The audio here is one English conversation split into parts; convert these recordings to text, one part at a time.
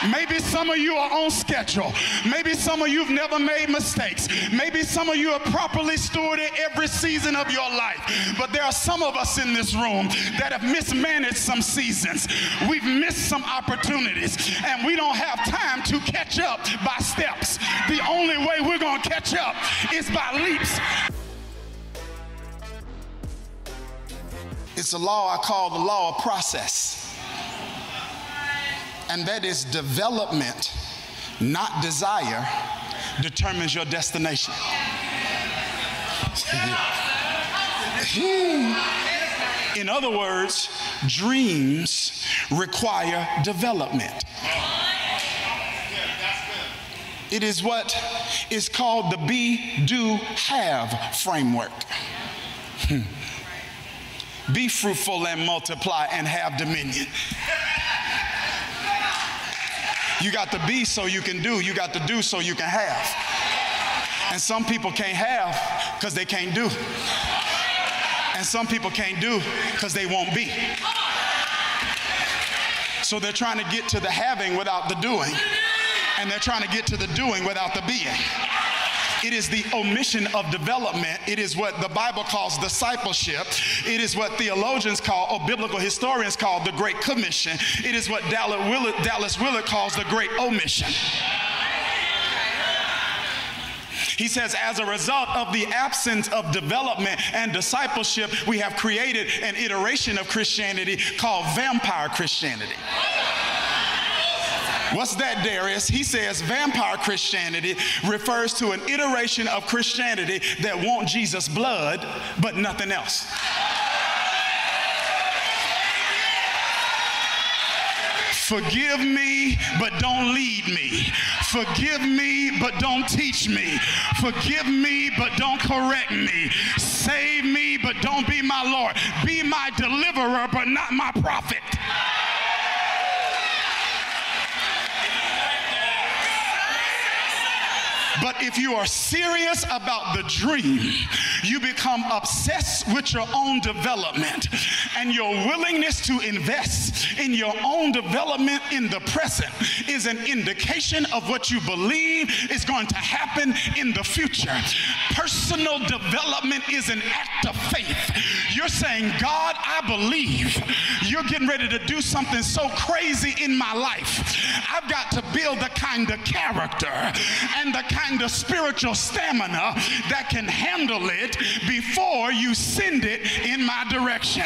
Maybe some of you are on schedule. Maybe some of you have never made mistakes. Maybe some of you have properly stewarded every season of your life. But there are some of us in this room that have mismanaged some seasons. We've missed some opportunities, and we don't have time to catch up by steps. The only way we're going to catch up is by leaps. It's a law I call the law of process. And that is development, not desire, determines your destination. In other words, dreams require development. It is what is called the be, do, have framework. Be fruitful and multiply and have dominion. You got to be so you can do. You got to do so you can have. And some people can't have because they can't do. And some people can't do because they won't be. So they're trying to get to the having without the doing. And they're trying to get to the doing without the being. It is the omission of development. It is what the Bible calls discipleship. It is what theologians call, or biblical historians call, the Great Commission. It is what Dallas Willard calls the Great Omission. He says, as a result of the absence of development and discipleship, we have created an iteration of Christianity called vampire Christianity. What's that, Dharius? He says vampire Christianity refers to an iteration of Christianity that wants Jesus' blood, but nothing else. Forgive me, but don't lead me. Forgive me, but don't teach me. Forgive me, but don't correct me. Save me, but don't be my Lord. Be my deliverer, but not my prophet. But if you are serious about the dream, you become obsessed with your own development, and your willingness to invest in your own development in the present is an indication of what you believe is going to happen in the future. Personal development is an act of faith. You're saying, God, I believe you're getting ready to do something so crazy in my life. I've got to build the kind of character and the kind of spiritual stamina that can handle it before you send it in my direction.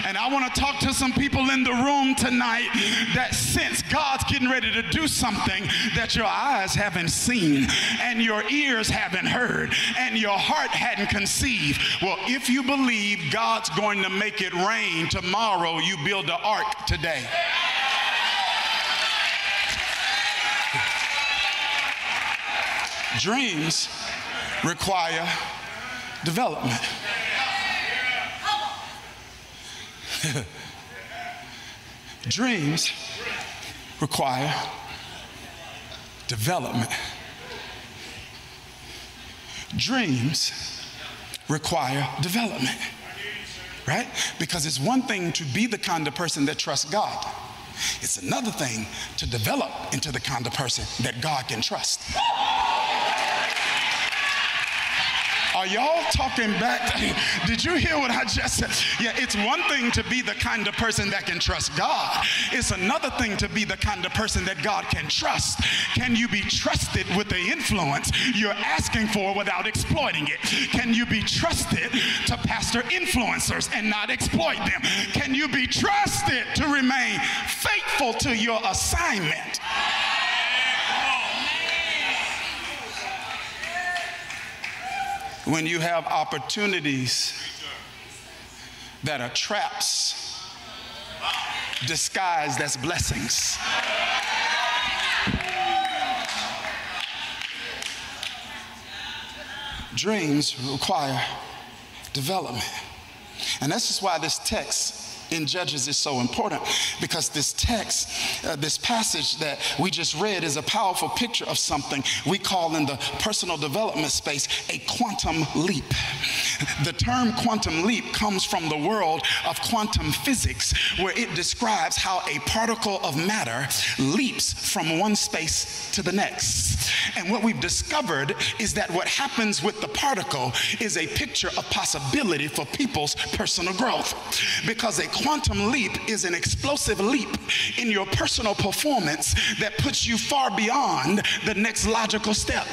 And I want to talk to some people in the room tonight that sense God's getting ready to do something that your eyes haven't seen and your ears haven't heard and your heart hadn't conceived. Well, if you believe God's going to make it rain tomorrow, you build an ark today. Dreams require development. Dreams require development. Dreams require development, right? Because it's one thing to be the kind of person that trusts God. It's another thing to develop into the kind of person that God can trust. Are y'all talking back? Did you hear what I just said? Yeah, it's one thing to be the kind of person that can trust God. It's another thing to be the kind of person that God can trust. Can you be trusted with the influence you're asking for without exploiting it? Can you be trusted to pastor influencers and not exploit them? Can you be trusted to remain faithful to your assignment? When you have opportunities that are traps disguised as blessings. Dreams require development. And that's just why this text in Judges is so important because this text, this passage that we just read is a powerful picture of something we call in the personal development space a quantum leap. The term quantum leap comes from the world of quantum physics, where it describes how a particle of matter leaps from one space to the next. And what we've discovered is that what happens with the particle is a picture of possibility for people's personal growth. Because a quantum leap is an explosive leap in your personal performance that puts you far beyond the next logical step.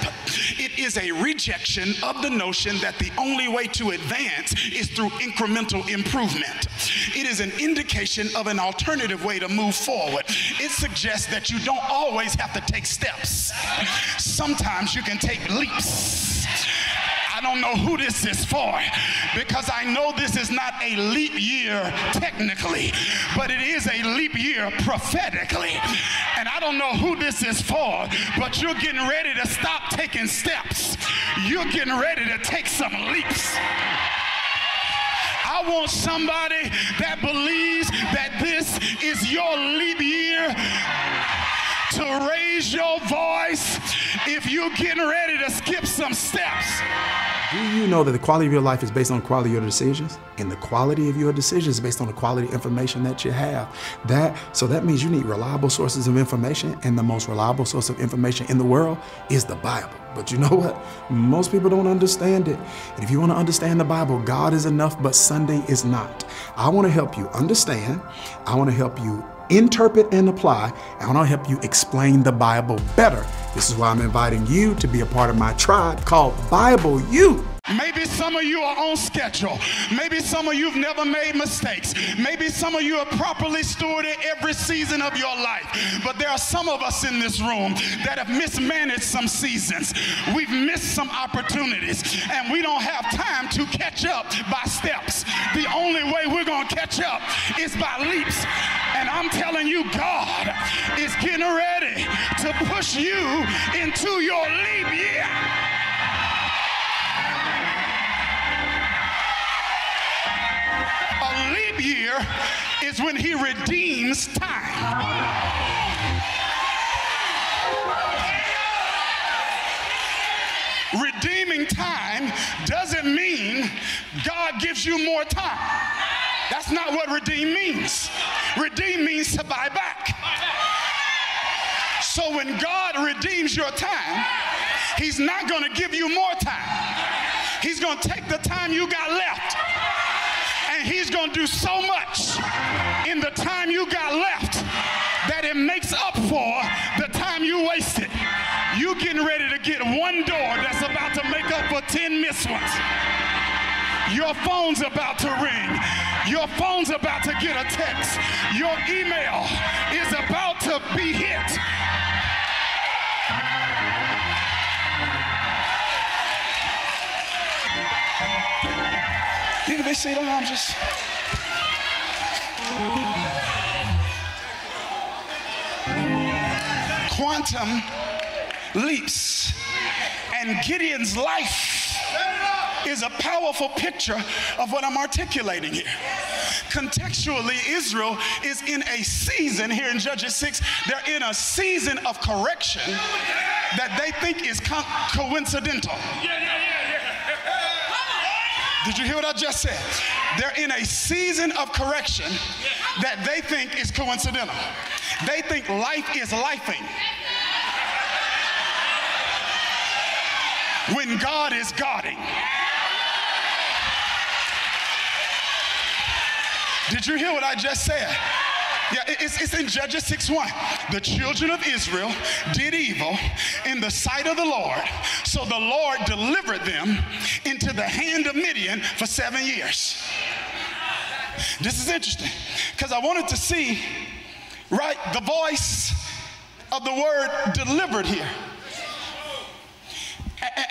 It is a rejection of the notion that the only way to advance is through incremental improvement. It is an indication of an alternative way to move forward. It suggests that you don't always have to take steps. Sometimes you can take leaps. I don't know who this is for, because I know this is not a leap year technically, but it is a leap year prophetically. And I don't know who this is for, but you're getting ready to stop taking steps. You're getting ready to take some leaps. I want somebody that believes that this is your leap year to raise your voice if you're getting ready to skip some steps. Do you know that the quality of your life is based on the quality of your decisions? And the quality of your decisions is based on the quality of information that you have. So that means you need reliable sources of information, and the most reliable source of information in the world is the Bible. But you know what? Most people don't understand it. And if you want to understand the Bible, God is enough, but Sunday is not. I want to help you understand. I want to help you interpret and apply. I want to help you explain the Bible better. This is why I'm inviting you to be a part of my tribe called Bible U. Maybe some of you are on schedule. Maybe some of you have never made mistakes. Maybe some of you have properly stewarded every season of your life. But there are some of us in this room that have mismanaged some seasons. We've missed some opportunities, and we don't have time to catch up by steps. The only way we're going to catch up is by leaps. And I'm telling you, God is getting ready to push you into your leap year. A leap year is when he redeems time. Redeeming time doesn't mean God gives you more time. That's not what redeem means. Redeem means to buy back. So when God redeems your time, he's not going to give you more time. He's going to take the time you got left, and he's going to do so much in the time you got left that it makes up for the time you wasted. You getting ready to get one door that's about to make up for 10 missed ones. Your phone's about to ring. Your phone's about to get a text. Your email is about to be hit. Did they say that? I'm just... Quantum leaps. And Gideon's life is a powerful picture of what I'm articulating here. Contextually, Israel is in a season here in Judges 6. They're in a season of correction that they think is coincidental. Did you hear what I just said? They're in a season of correction that they think is coincidental. They think life is lifing when God is Godding. Did you hear what I just said? Yeah, it's in Judges 6:1. The children of Israel did evil in the sight of the Lord, so the Lord delivered them into the hand of Midian for 7 years. This is interesting, because I wanted to see, right, the voice of the word delivered here.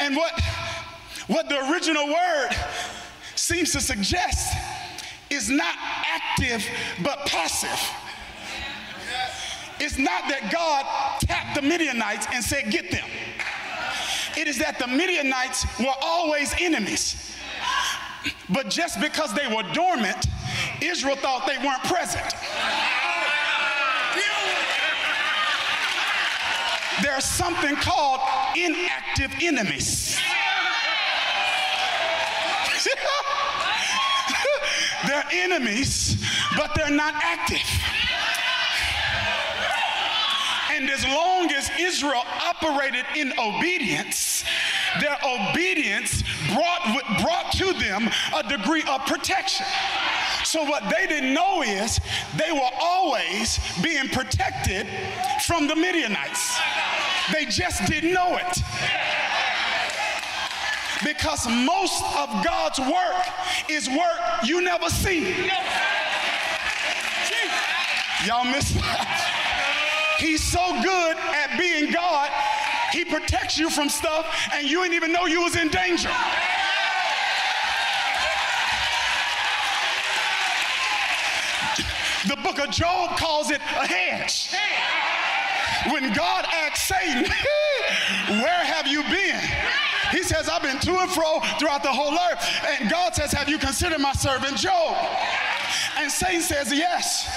And what the original word seems to suggest is not active but passive. It's not that God tapped the Midianites and said, get them. It is that the Midianites were always enemies. But just because they were dormant, Israel thought they weren't present. There's something called inactive enemies. They're enemies, but they're not active. And as long as Israel operated in obedience, their obedience brought to them a degree of protection. So what they didn't know is they were always being protected from the Midianites. They just didn't know it. Because most of God's work is work you never see. Y'all miss that? He's so good at being God, he protects you from stuff and you didn't even know you was in danger. The book of Job calls it a hedge. When God asked Satan, where have you been? He says, I've been to and fro throughout the whole earth. And God says, have you considered my servant Job? And Satan says, yes.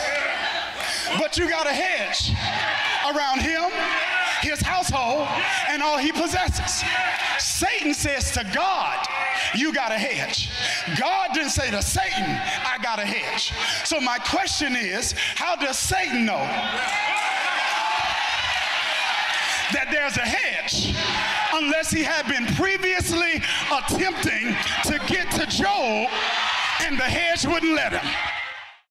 But you got a hedge around him, his household, and all he possesses. Satan says to God, you got a hedge. God didn't say to Satan, I got a hedge. So my question is, how does Satan know that there's a hedge unless he had been previously attempting to get to Job and the hedge wouldn't let him?